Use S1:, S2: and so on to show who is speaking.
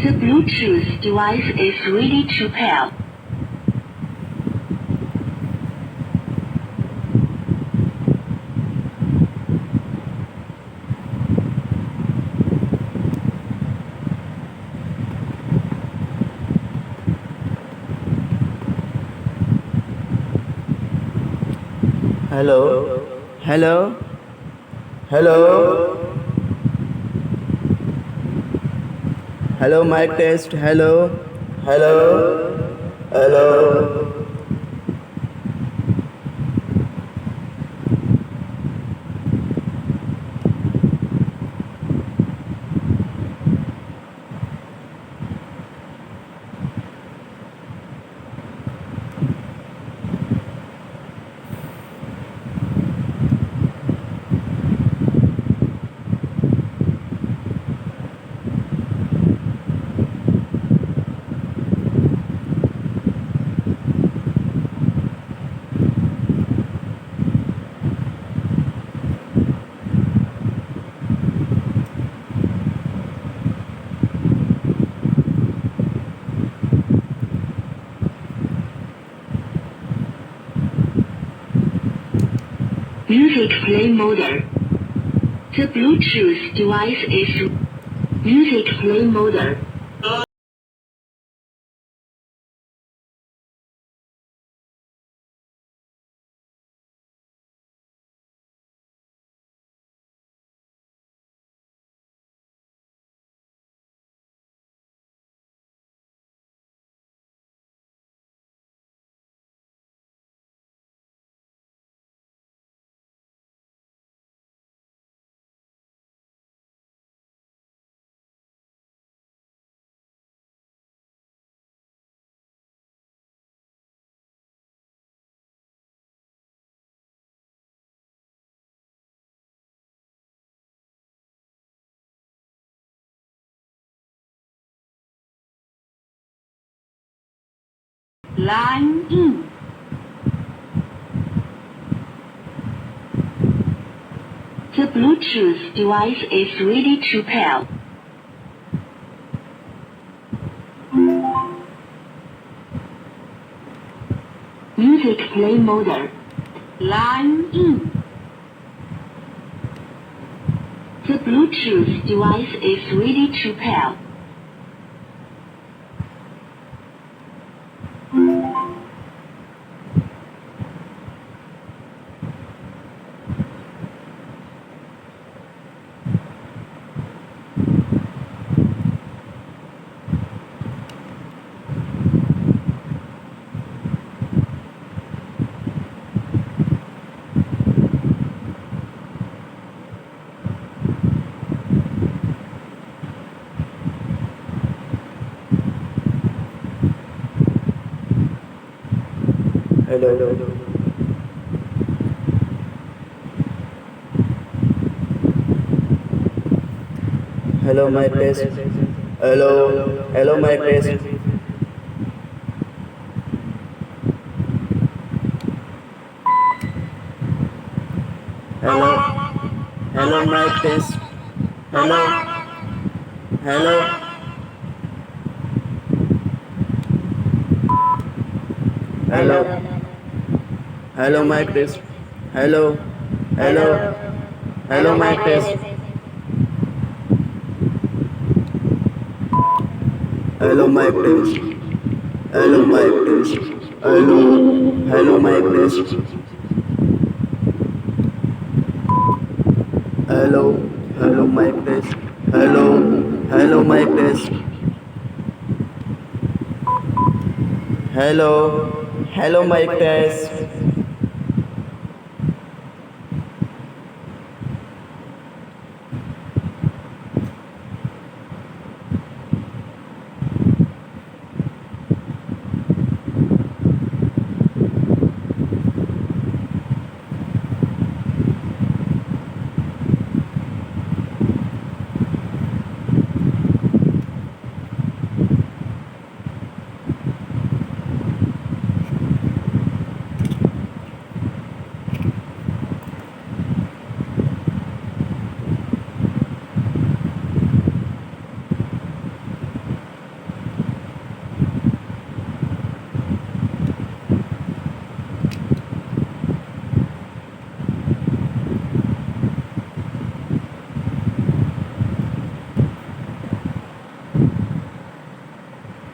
S1: The Bluetooth device is ready to pair.
S2: Hello, hello, hello, hello, mic test, hello, hello, hello.
S1: Music play mode. The Bluetooth device is music play mode. Line in. The Bluetooth device is ready to pair. Music play mode. Line in. The Bluetooth device is ready to pair.
S2: Hello, hello, mic test, hello, hello, mic test. Hello, hello, mic test, hello, hello, hello, hello, mic test, hello, hello, hello, mic test, hello, mic test, hello, mic test, hello, hello, mic test, hello, hello, mic test, hello, hello, mic test, hello, hello, mic test.